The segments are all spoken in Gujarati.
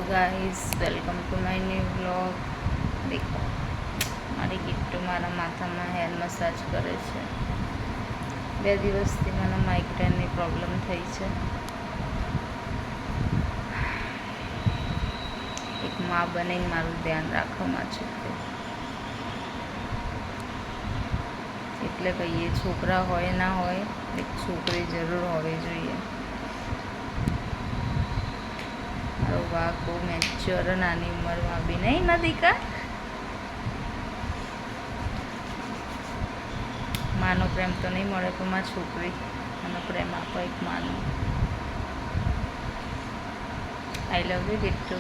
Guys welcome to my new vlog. देखो મારી કિટ્ટુ મારા માથામાં હેર મસાજ કરે છે। 2 દિવસથી મને માઇગ્રેનની પ્રોબ્લેમ થઈ છે। એક મા બનીને મારું ધ્યાન રાખવામાં છે, એટલે કહીએ છોકરા હોય ના હોય એક છોકરી જરૂર હોવી જોઈએ। મારો વાઘ બહુ મેચ્યોર નાની ઉંમરમાં બી નહીં નથી કા માનો પ્રેમ તો નહીં મળે પણ મારી છોકરી મને પ્રેમ આપો એક માનો। આઈ લવ યુ કિટ્ટુ।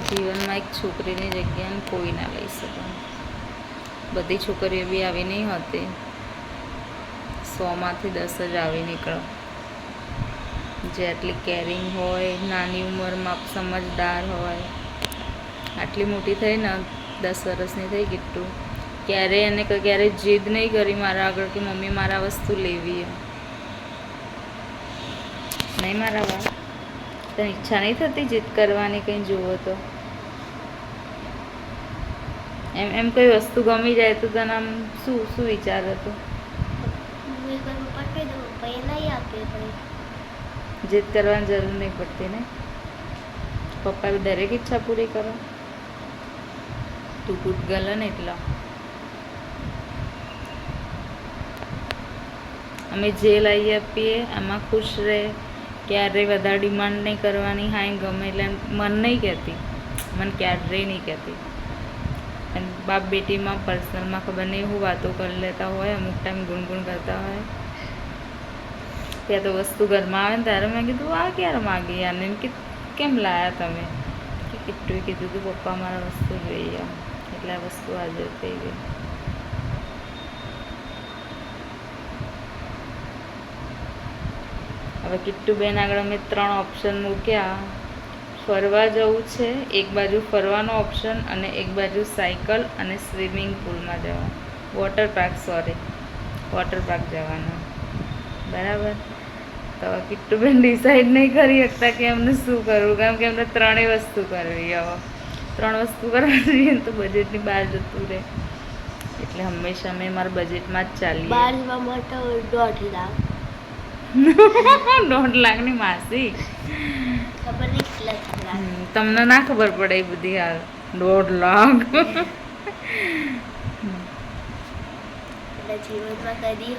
જીવનમાં એક છોકરીની જગ્યાને કોઈ ના લઈ શકે। બધી છોકરીઓ બી આવી નહીં હોતી, 100માંથી 10 જ આવી નીકળો જે આટલી કેરિંગ હોય, નાની ઉંમરમાં સમજદાર હોય। આટલી મોટી થઈ ને 10 વર્ષની થઈ કિટ્ટુ, ક્યારેય એને ક્યારેય જીદ નહીં કરી મારા આગળ કે મમ્મી મારા વસ્તુ લેવી નહીં। મારા વા તને ઈચ્છા નહીં થતી જીદ કરવાની કંઈ જુઓ તો? એમ કોઈ વસ્તુ ગમી જાય તો તને આમ શું શું વિચાર હતો? જીદ કરવાની જરૂર નહીં પડતી ને, પપ્પા દરેક ઈચ્છા પૂરી કરો। તું ગુડ ગર્લ ને એટલા અમે જે લઈ આપીએ એમાં ખુશ રહે, ક્યારેય વધારે ડિમાન્ડ નહીં કરવાની। હા ગમે એટલે મન નહીં કહેતી, મને ક્યારેય નહીં કહેતી। અને બાપ બેટીમાં પર્સનલમાં ખબર નહીં હું વાતો કરી લેતા હોય, અમુક ટાઈમ ગુણગુણ કરતા હોય। ત્યાં તો વસ્તુ ઘરમાં આવે ને ત્યારે મેં કીધું આ ક્યારે માગી આને કે કેમ લાયા તમે? કે કિટ્ટુએ કીધું તું પપ્પા મારા વસ્તુ જોઈએ, એટલે આ વસ્તુ હાજર થઈ ગઈ। હવે કિટ્ટુબેન આગળ અમે 3 ઓપ્શન મૂક્યા। ફરવા જવું છે, એક બાજુ ફરવાનો ઓપ્શન અને એક બાજુ સાયકલ અને સ્વિમિંગ પુલમાં જવાનું, વોટર પાર્ક જવાનું, બરાબર। તો કિટ્ટુબેન ડિસાઈડ નહીં કરી શકતા કે એમને શું કરવું, કારણ કે એમને 3 વસ્તુ કરવી। હવે 3 વસ્તુ કરવા જોઈએ તો બજેટની બહાર જતું રહે, એટલે હંમેશા અમે મારા બજેટમાં જ ચાલીએ। 1.5 લાખ 1.5 લાખની માસી ખબર નહીં કેટલા તમને ના ખબર પડે એ બધી હાલ 1.5 લાખ એટલે જીવનમાં કદી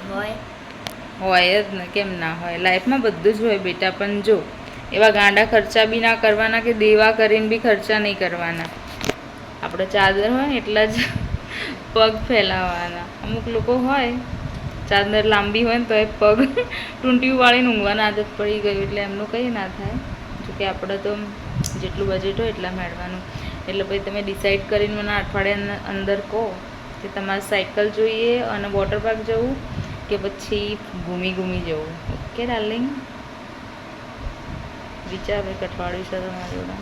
હોય જ ને, કેમ ના હોય? લાઈફમાં બધું જ હોય બેટા, પણ જો એવા ગાંડા ખર્ચા બી ના કરવાના કે દેવા કરીને બી ખર્ચા નહીં કરવાના। આપણે ચાદર હોય ને એટલા જ પગ ફેલાવાના। અમુક લોકો હોય ચાદર લાંબી હોય ને તો એ પગ ટૂંટિયું વાળીને ઊંઘવાના આદત પડી ગયું, એટલે એમનું કંઈ ના થાય। જોકે આપણે તો જેટલું બજેટ હોય એટલા મેળવાનું। એટલે પછી તમે ડિસાઈડ કરીને મને અઠવાડિયાની અંદર કહો કે તમારે સાયકલ જોઈએ અને વોટર પાર્ક જવું કે પછી ઘૂમી જવું। ઓકે ડાર્લિંગ, વિચાર એક અઠવાડિયું છે તમારા જોડે।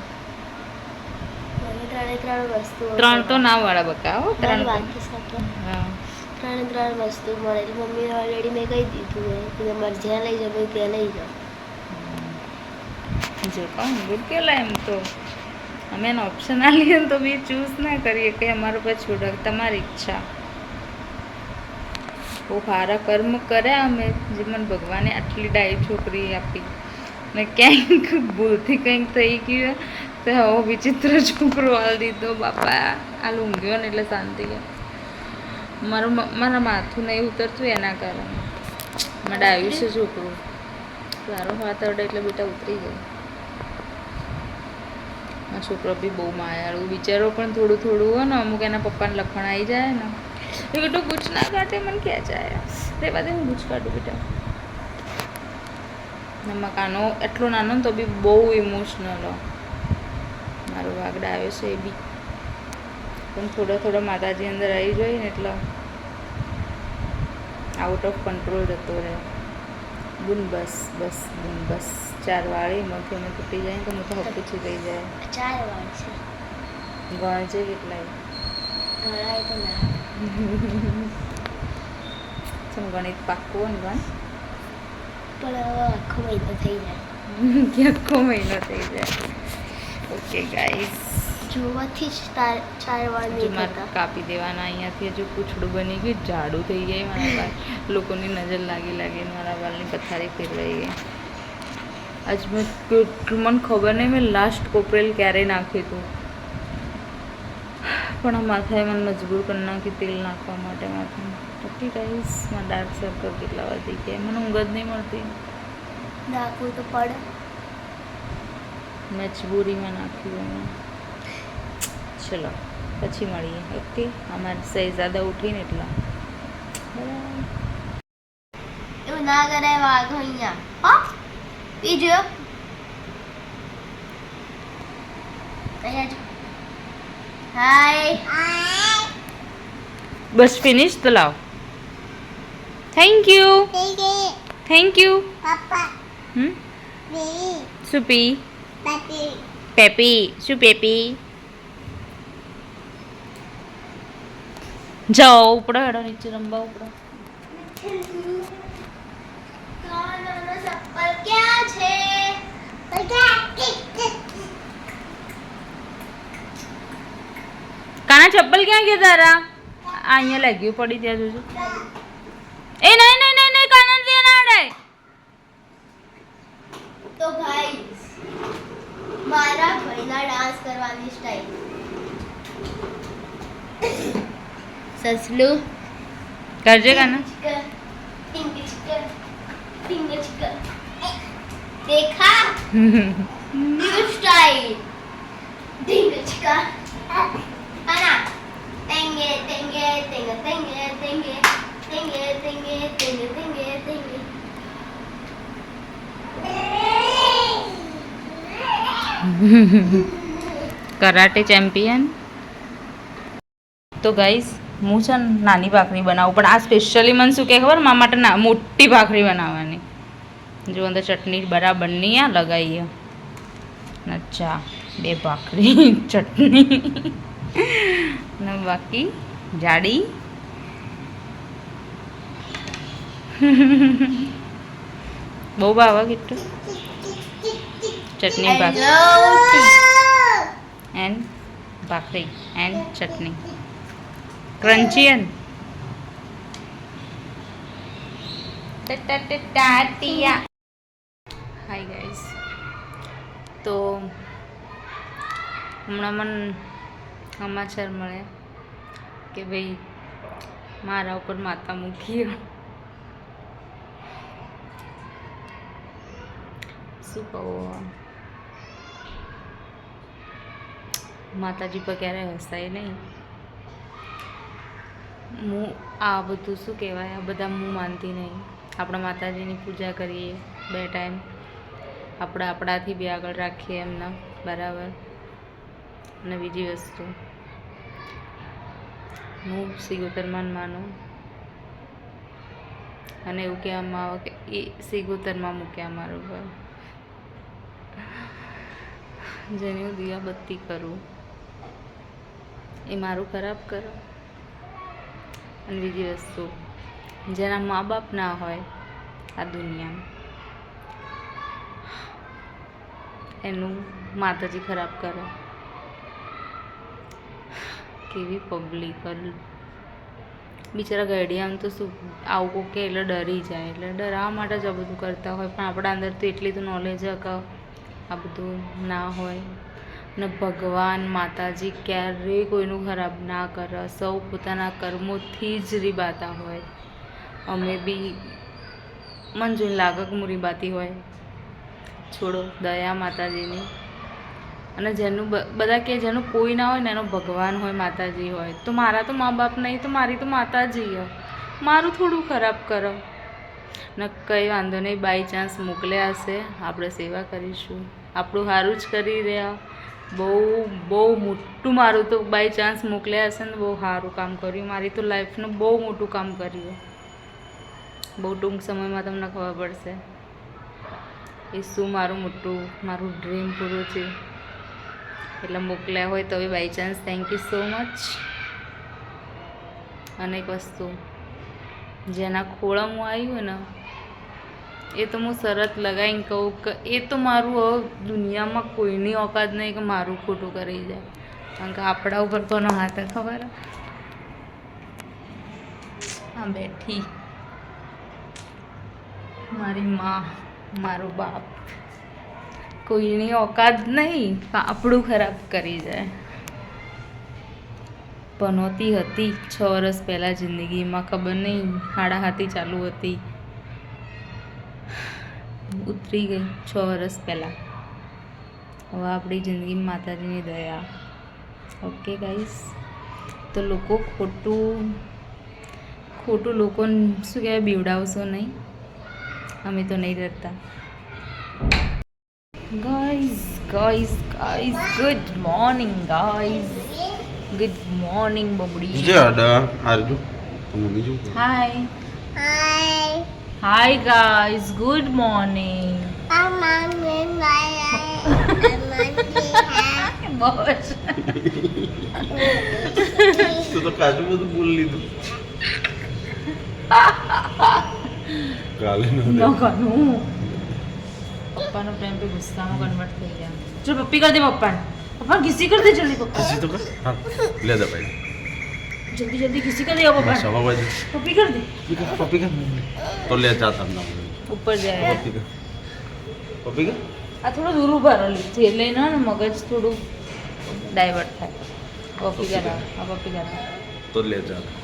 3 વસ્તુ 3 તો ના વાળા બકાવો, 3 હા 3 વસ્તુ મળે એટલે મમ્મી ઓલરેડી મેં કહી દીધું છે કે તમારે જ્યાં લઈ જાવ ત્યાં લઈ જાઓ। જો કહું ગુડ કેલા એમ તો અમે એનો ઓપ્શન આલીએ ને તો બી ચૂઝ ના કરીએ કે અમારા પર છોડક તમારી ઈચ્છા। બહુ સારા કર્મ કર્યા અમે, જે મને ભગવાને આટલી ડાઈ છોકરી આપી ને ક્યાંક ભૂલથી કંઈક થઈ ગયું તો આવો વિચિત્ર છોકરો હાલ દીધો બાપા। આ ઊંઘ્યો ને એટલે શાંતિ ગયો। મારા માથું નહીં ઉતરતું એના કારણે મારે ડાયું છે છોકરું, સારો હાથ અડે એટલે બેટા ઉતરી જાય। મારો છોકરો બી બહુ માયાળું બિચારો, પણ થોડું હોય ને અમુક એના પપ્પાને લખણ આવી જાય ને એ બેટો ગુચ ના કાઢે, મને ખેંચાય રેવા દે, હું ગુચ કાઢું બેટા। મકાનો એટલો નાનો ને તો બી બહુ ઇમોશનલ મારો વાગડા આવ્યો છે એ બી, પણ થોડો માતાજી અંદર આવી જાય ને એટલે આઉટ ઓફ કંટ્રોલ જતો રહે। બુન બસ 4 વાળી એમાંથી અમે તૂટી જાય તો હું તો હપુછી થઈ જાય। 4 વાર છે ગણજે કેટલાય ઘણા તો ના ચમ ગણિત પાક્કું ને ગણ પણ હવે આખો મહિનો થઈ જાય કે આખો મહિનો થઈ જાય. ઓકે ગાઈસ, જોવાથી જ 4 વાર હજુ નહીં મારે થતા. કાપી દેવાના અહીંયાથી. હજુ પૂછડું બની ગયું, જાડું થઈ જાય મારા બાલ. લોકોની નજર લાગી લાગીને મારા બાલની પથારી ફેરવાઈ ગઈ. આજ મેં કેટલું, મને ખબર નહીં મેં લાસ્ટ કોપરેલ ક્યારે નાખ્યું હતું, પણ આ માથાએ મને મજબૂર કરી નાખી તેલ નાખવા માટે માથામાં. ઓકે ગાઈસ, મારા ડાર્ક સર્કલ કેટલા વધી ગયા, મને ઊંઘ જ નહીં મળતી. નાખવું તો પડે. મજબૂરીમાં નાખ્યું અમે. ચલો પછી મળીએ. ઓકે, અમારે શહેજાદા ઉઠીને એટલા બરાબર. એવું ના કરાય વાઘો અહીંયા. હા બીજો હાય બસ ફિનિશ તો લાવ. Thank you thank you. શું પી? પેપી. શું પેપી? જાઓ ઉપડો, હેડો નીચે રમવા ઉપડો. કાનાનો ચપ્પલ ક્યાં છે? કાના ચપ્પલ ક્યાં ગયા તારા? આ અહીંયા લાગ્યું પડી ત્યાં જોજો. એ નહીં નહીં નહીં નહીં, કાના ત્યાં ના અડાય. તો ગાઈસ, મારા ભાઈના ડાન્સ કરવાની સ્ટાઈલ. સસલું કરજે કાના. देखा न्यू स्टाइल ढिंग चिका आना तेंगे तेंगे तेंगे तेंगे तेंगे तेंगे तेंगे तेंगे तेंगे तेंगे કરાટે ચેમ્પિયન. તો ગાઈસ, હું છે ને નાની ભાખરી બનાવું, પણ આ સ્પેશિયલી મને શું કહે ખબર, મારા માટે મોટી ભાખરી બનાવવાની. જો અંદર ચટણી બરાબરની આ લગાવીએ. અચ્છા, 2 ભાખરી ચટણી ને બાકી જાડી. બહુ ભાવે કેટલું chutney bhakri and bhakri and chutney crunchy and ટાટિયા. હાય ગાઈસ, તો હમણાં મને સમાચાર મળ્યા કે ભાઈ મારા ઉપર માતા મૂકી. શું કહું, માતાજી પર ક્યારે હસાય નહીં. હું આ બધું શું કહેવાય, આ બધા હું માનતી નહીં. આપણે માતાજીની પૂજા કરીએ 2 ટાઈમ, આપણે આપણાથી બી આગળ રાખીએ એમના બરાબર. અને બીજી વસ્તુ, હું સિગોતરમાં માનું, અને એવું કહેવામાં આવે કે એ સિગોતરમાં મૂક્યા મારું ઘર, જેની હું દિયાબત્તી કરું એ મારું ખરાબ કરો. અને બીજી વસ્તુ, જેના મા બાપ ના હોય આ દુનિયામાં, એનું માતાજી ખરાબ કરે. કેવી પબ્લિક, બિચારા ગઈડિયામાં તો શું આવું કોક કે એટલે ડરી જાય, એટલે ડરાવવા માટે જ આ બધું કરતા હોય. પણ આપણા અંદર તો એટલી તો નોલેજ છે કે આ બધું ના હોય. ને ભગવાન માતાજી ક્યારેય કોઈનું ખરાબ ના કરે, સૌ પોતાના કર્મોથી જ રીબાતા હોય. અમે બી મન જોઈને લાગે કે હું રીબાતી હોય, છોડો દયા માતાજીની. અને જેનું બધા કે જેનું કોઈ ના હોય ને એનો ભગવાન હોય, માતાજી હોય. તો મારા તો મા બાપ નહીં, તો મારી તો માતાજી હોય. મારું થોડું ખરાબ કરો ને કંઈ વાંધો નહીં, બાય ચાન્સ મોકલ્યા હશે, આપણે સેવા કરીશું. આપણું સારું જ કરી રહ્યા. બહુ બહુ મોટું, મારું તો બાય ચાન્સ મોકલ્યા હશે ને બહુ સારું કામ કર્યું. મારી તો લાઈફનું બહુ મોટું કામ કર્યું. બહુ ટૂંક સમયમાં તમને ખબર પડશે એ શું મારું મોટું, મારું ડ્રીમ પૂરું છે. એટલે મોકલ્યા હોય તો by chance thank you so much. અનેક વસ્તુ જેના ખોળામાં આવ્યું ને એ તો હું શરત લગાવીને કહું કે એ તો મારું હવે દુનિયામાં કોઈની ઓકાત નહીં કે મારું ખોટું કરી જાય. કારણ કે આપણા ઉપર કોનો હાથ હે ખબર હે? હા બેઠી મારી માં, મારો બાપ, કોઈની ઓકાત નહીં કે આપણું ખરાબ કરી જાય. પનોતી હતી 6 વર્ષ પહેલાં જિંદગીમાં, ખબર નહીં હાડાહાથી ચાલુ હતી, ઉતરી ગઈ 6 વર્ષ પહેલાં. હવે આપણી જિંદગીમાં માતાજીની દયા. ઓકે ગાઈસ, તો લોકો ખોટું લોકોને શું કહેવાય બીવડાવશો નહીં. અમે તો નહીં ડરતા. Guys good morning guys, good morning બબડી. જે આડા આરજુ તમને બીજું hi hi guys, good morning. બસ તો કાજુ બધું બોલ લીધું કાલે ન કરું. પપ્પાનો પ્રેમ તો ગુસ્સામાં કન્વર્ટ થઈ ગયા. ચલ પપ્પી કર દે પપ્પાને. પપ્પા કિસી કર દે જલ્દી. પપ્પા હસી તો કર હા લે દે ભાઈ જલ્દી જલ્દી કિસી કર દે પપ્પા. સવા વાગે પપ્પી કર દે. પપ્પી કર તો લે જાતા ના ઉપર જાય. પપ્પી કર આ થોડું દૂર ઉભા રહો લીધે એટલે ને મગજ થોડું ડાયવર્ટ થાય. પપ્પી કરાવ. આ પપ્પી કરાવ. તો લે જાતા